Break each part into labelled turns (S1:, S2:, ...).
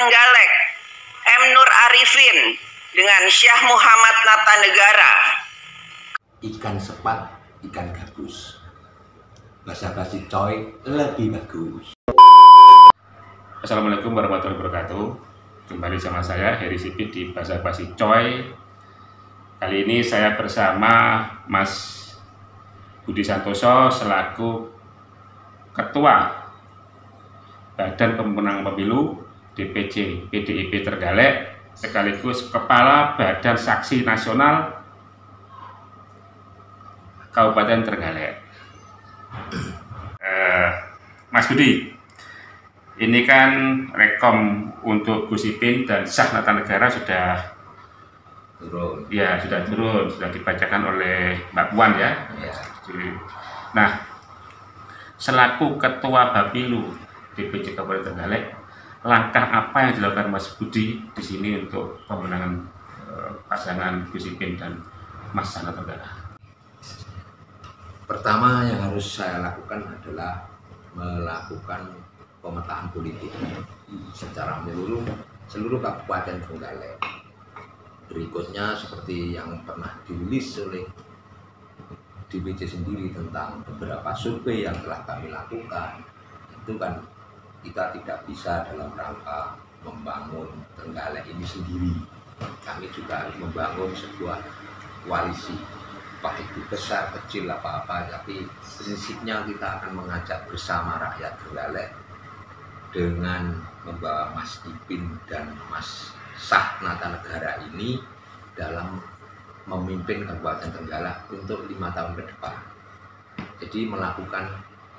S1: Trenggalek, M. Nur Arifin dengan Syah Muhammad Natanegara.
S2: Ikan sepat, ikan gabus. Basa-basi coy lebih bagus.
S3: Assalamualaikum warahmatullahi wabarakatuh. Kembali sama saya Heri Sipit di Basa-basi Coy. Kali ini saya bersama Mas Budi Santoso selaku Ketua Badan Pemenangan Pemilu DPC PDIP Trenggalek sekaligus Kepala Badan Saksi Nasional Kabupaten Trenggalek. Mas Budi, ini kan rekom untuk Gus Ipin dan Syah Natanegara sudah
S2: Turun.
S3: ya, sudah turun, sudah dibacakan oleh Mbak Puan ya. Nah, selaku Ketua Bapilu DPC Kabupaten Trenggalek, langkah apa yang dilakukan Mas Budi di sini untuk pemenangan pasangan Gus Ipin dan Mas Syah Natanegara?
S2: Pertama yang harus saya lakukan adalah melakukan pemetaan politik secara menyeluruh seluruh Kabupaten Trenggalek. Berikutnya seperti yang pernah dirilis oleh DPC sendiri tentang beberapa survei yang telah kami lakukan, itu kan kita tidak bisa dalam rangka membangun Trenggalek ini sendiri. Kami juga harus membangun sebuah koalisi, baik itu besar, kecil, apa-apa, tapi prinsipnya kita akan mengajak bersama rakyat Trenggalek dengan membawa Mas Ipin dan Mas Syah Natanegara ini dalam memimpin Kabupaten Trenggalek untuk 5 tahun ke depan. Jadi melakukan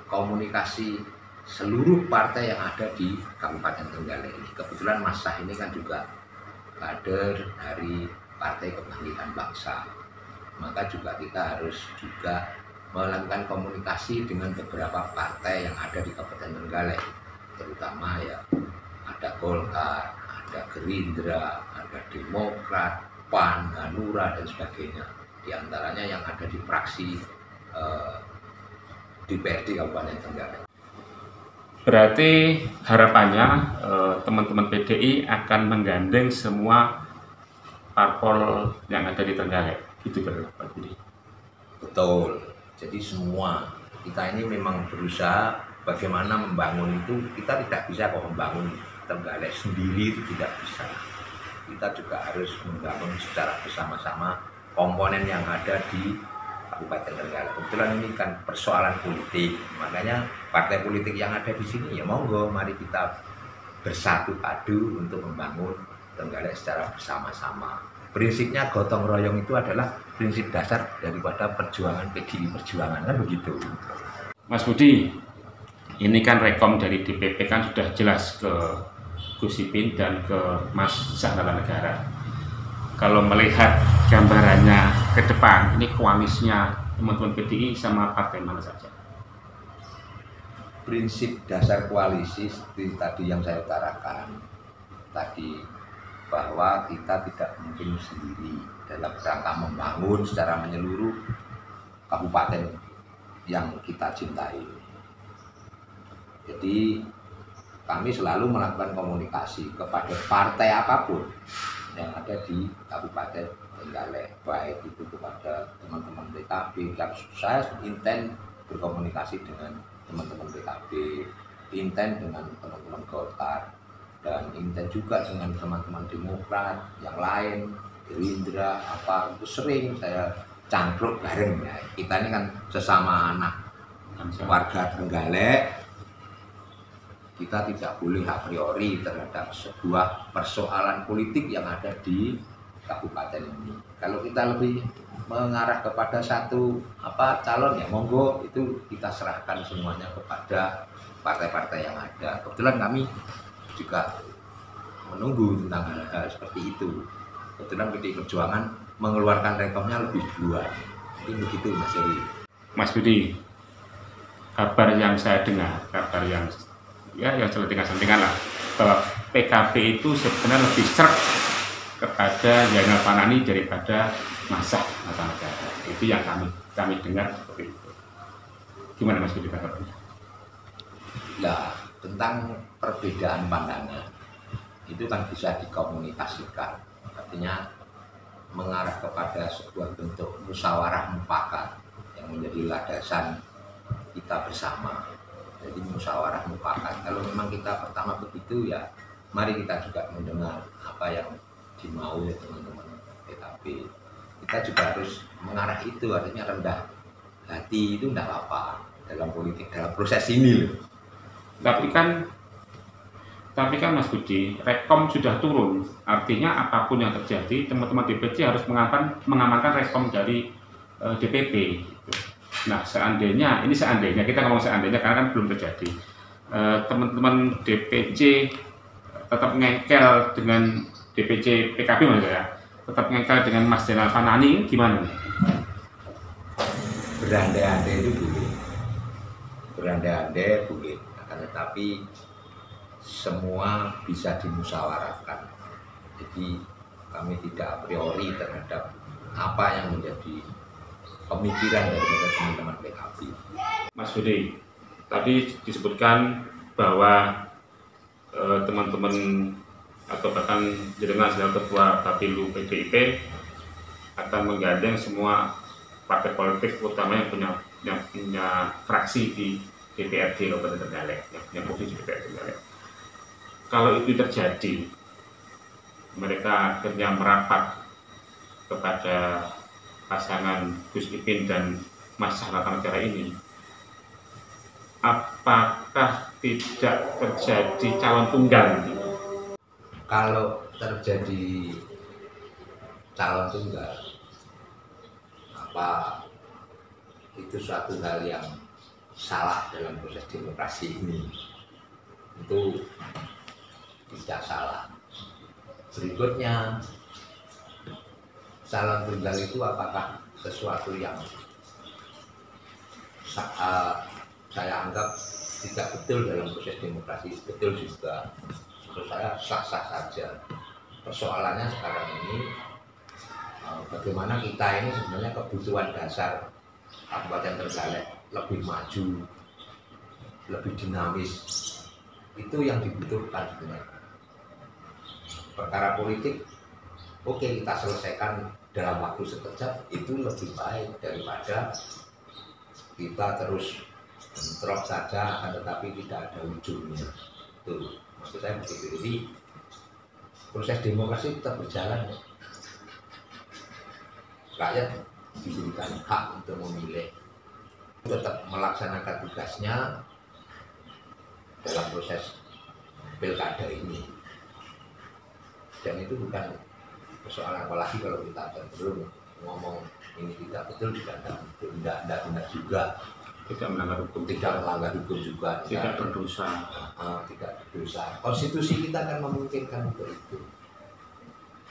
S2: komunikasi seluruh partai yang ada di Kabupaten Trenggalek ini. Kebetulan Mas Syah ini kan juga kader dari Partai Kebangkitan Bangsa. Maka juga kita harus juga melakukan komunikasi dengan beberapa partai yang ada di Kabupaten Trenggalek, terutama ya ada Golkar, ada Gerindra, ada Demokrat, PAN, Hanura dan sebagainya. Di antaranya yang ada di fraksi DPRD Kabupaten Trenggalek.
S3: Berarti harapannya teman-teman PDI akan menggandeng semua parpol yang ada di Trenggalek, gitu Pak Budi?
S2: Betul. Jadi semua kita ini memang berusaha bagaimana membangun itu. Kita tidak bisa kok membangun Trenggalek sendiri, itu tidak bisa. Kita juga harus membangun secara bersama-sama komponen yang ada di Kabupaten Trenggalek. Kebetulan ini kan persoalan politik, makanya partai politik yang ada di sini ya monggo, mari kita bersatu padu untuk membangun Trenggalek secara bersama-sama. Prinsipnya gotong royong itu adalah prinsip dasar daripada perjuangan PDI Perjuangan, kan begitu.
S3: Mas Budi, ini kan rekom dari DPP kan sudah jelas ke Gus Ipin dan ke Mas Syah Natanegara. Kalau melihat gambarannya ke depan, ini koalisnya teman-teman PDI sama partai mana saja?
S2: Prinsip dasar koalisi seperti tadi yang saya utarakan tadi, bahwa kita tidak mungkin sendiri dalam rangka membangun secara menyeluruh kabupaten yang kita cintai. Jadi kami selalu melakukan komunikasi kepada partai apapun yang ada di Kabupaten Trenggalek, baik itu kepada teman-teman PKB. Saya intens berkomunikasi dengan teman-teman PKB, intens dengan teman-teman Golkar, dan intens juga dengan teman-teman Demokrat yang lain, Gerindra, apa itu sering saya cangkruk bareng ya. Kita ini kan sesama anak warga Trenggalek. Kita tidak boleh a priori terhadap sebuah persoalan politik yang ada di kabupaten ini. Kalau kita lebih mengarah kepada satu calon ya monggo, itu kita serahkan semuanya kepada partai-partai yang ada. Kebetulan kami juga menunggu tentang hal-hal seperti itu. Kebetulan PDI Perjuangan mengeluarkan rekomnya lebih duluan. Jadi begitu Mas Heri.
S3: Mas Budi, kabar yang saya dengar, kabar yang selentingan-selentingan lah, bahwa PKB itu sebenarnya lebih serk kepada Zainal Fanani daripada Mas Syah Natanegara. Itu yang kami dengar seperti itu. Gimana Mas Budi kabarnya?
S2: Ya, tentang perbedaan pandangan itu kan bisa dikomunikasikan, artinya mengarah kepada sebuah bentuk musyawarah mufakat yang menjadi landasan kita bersama. Jadi musyawarah mufakat. Kalau memang kita pertama begitu, ya mari kita juga mendengar apa yang dimau oleh teman-teman PKB. Kita juga harus mengarah itu, artinya rendah hati itu tidak apa-apa dalam politik, dalam proses ini loh.
S3: Tapi kan Mas Budi, Rekom sudah turun, artinya apapun yang terjadi, teman-teman DPC harus mengamankan Rekom dari DPP. Gitu. Nah, seandainya kita ngomong seandainya karena kan belum terjadi, teman-teman DPC tetap ngengkel dengan DPC PKB maksudnya ya, tetap ngengkel dengan Mas Zainal Fanani, gimana?
S2: Berandai-andai itu boleh, berandai-andai boleh, akan tetapi semua bisa dimusyawarahkan. Jadi kami tidak a priori terhadap apa yang menjadi pemikiran dari teman-teman PKB.
S3: Mas Budi, tadi disebutkan bahwa teman-teman atau bahkan jenengan selaku ketua Bapilu PDIP akan menggandeng semua partai politik, utama yang punya fraksi di DPRD Kabupaten Trenggalek, yang punya posisi di DPRD Trenggalek. Kalau itu terjadi, mereka akhirnya merapat kepada pasangan Gus Ipin dan Mas Nata ini, apakah tidak terjadi calon tunggal?
S2: Kalau terjadi calon tunggal, apa itu suatu hal yang salah dalam proses demokrasi ini? Itu tidak salah. Berikutnya, calon tunggal itu apakah sesuatu yang saya anggap tidak betul dalam proses demokrasi? Betul juga, menurut saya sah-sah saja. Persoalannya sekarang ini, bagaimana kita ini sebenarnya kebutuhan dasar Kabupaten Trenggalek lebih maju, lebih dinamis, itu yang dibutuhkan sebenarnya. Perkara politik, oke, kita selesaikan dalam waktu sekejap, itu lebih baik daripada kita terus bentrok saja, akan tetapi tidak ada ujungnya. Itu maksud saya begitu. Jadi proses demokrasi tetap berjalan. Rakyat diberikan hak untuk memilih, tetap melaksanakan tugasnya dalam proses pilkada ini. Dan itu bukan persoalan, apalagi kalau kita cenderung ngomong ini tidak betul, tidak benar juga,
S3: Tidak melanggar
S2: hukum juga,
S3: tidak berdosa.
S2: Tidak berdosa. Konstitusi kita kan memungkinkan untuk itu.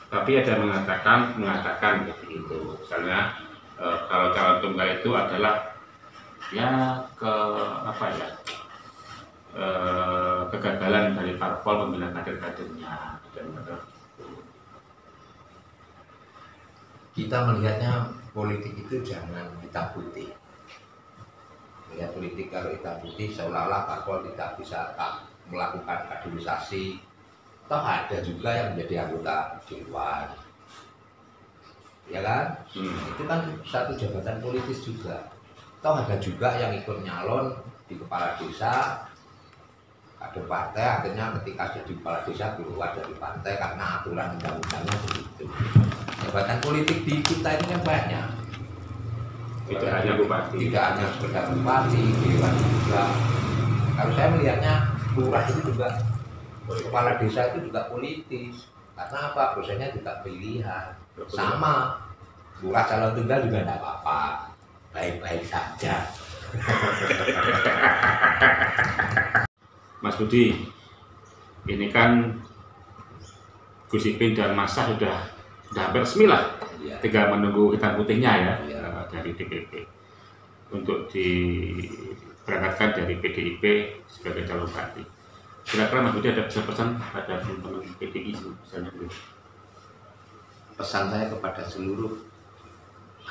S3: Tapi ada mengatakan seperti itu. Misalnya kalau calon tunggal itu adalah kegagalan dari parpol pembinaan kader-kadernya.
S2: Kita melihatnya politik itu jangan hitam putih. Melihat politik kalau hitam putih seolah-olah parpol tidak bisa melakukan kaderisasi. Toh ada juga yang menjadi anggota dewan, ya kan? Itu kan satu jabatan politis juga. Toh ada juga yang ikut nyalon di kepala desa, ada partai, akhirnya ketika jadi kepala desa keluar dari partai karena aturan undang-undangnya begitu. Jabatan politik di kita ini kan banyak.
S3: Tidak hanya bupati.
S2: Tidak hanya sekedar bupati, dewan juga. Kalau saya melihatnya lurah itu juga, kepala desa itu juga politis. Karena apa? Prosesnya juga pilihan. Sama, lurah calon tunggal juga tidak apa-apa, baik-baik saja.
S3: Mas Budi, ini kan Gus Ipin dan Masa sudah hampir resmi lah, tinggal menunggu hitam putihnya dari DPP untuk diberangkatkan dari PDIP sebagai calon bupati. Kira-kira Mas Budi ada pesan pada teman-teman PDI misalnya?
S2: Pesan saya kepada seluruh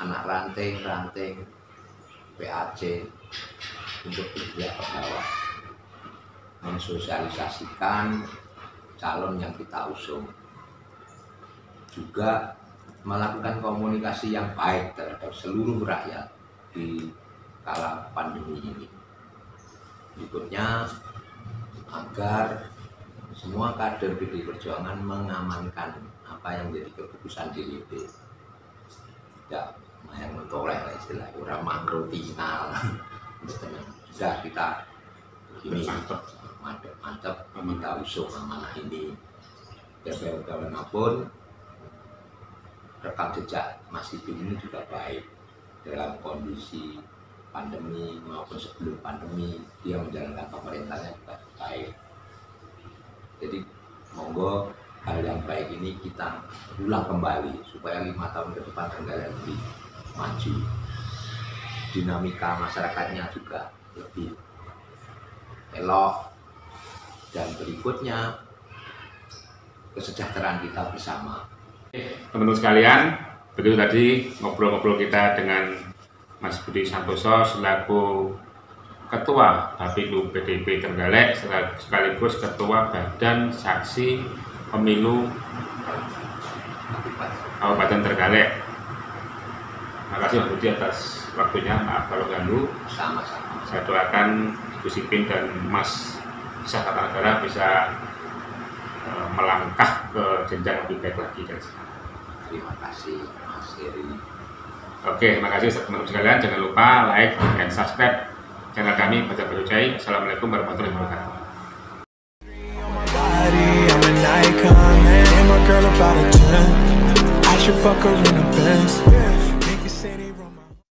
S2: anak ranting PAC untuk bergerak ke bawah, mensosialisasikan calon yang kita usung. Juga melakukan komunikasi yang baik terhadap seluruh rakyat di kala pandemi ini. Berikutnya, agar semua kader PDI Perjuangan mengamankan apa yang menjadi keputusan DPP. Tidak yang mentoleh lah istilah, orang mangro final. Sudah kita begini, mantap, kita usung amanah ini. Bagaimanapun rekam jejak Mas Ibin ini juga baik dalam kondisi pandemi maupun sebelum pandemi, dia menjalankan pemerintahnya juga baik. Jadi monggo hal yang baik ini kita ulang kembali supaya 5 tahun ke depan Trenggalek lebih maju, dinamika masyarakatnya juga lebih elok, dan berikutnya kesejahteraan kita bersama.
S3: Teman-teman sekalian, begitu tadi ngobrol-ngobrol kita dengan Mas Budi Santoso selaku Ketua Bapilu PDIP Trenggalek sekaligus Ketua Badan Saksi Pemilu Kabupaten Trenggalek. Terima kasih Mas Budi atas waktunya, maaf kalau ganggu.
S2: Sama-sama.
S3: Saya doakan Gus Ipin dan Mas Syah Kartanegara bisa melangkah ke jenjang lebih baik lagi dari sekarang.
S2: Terima kasih Mas Heri.
S3: Oke, terima kasih teman-teman sekalian. Jangan lupa like dan subscribe channel kami Baca Baru Cai. Assalamualaikum warahmatullahi wabarakatuh.
S4: I'm an icon, man. And my girl about a 10. I should fuck her in the Benz.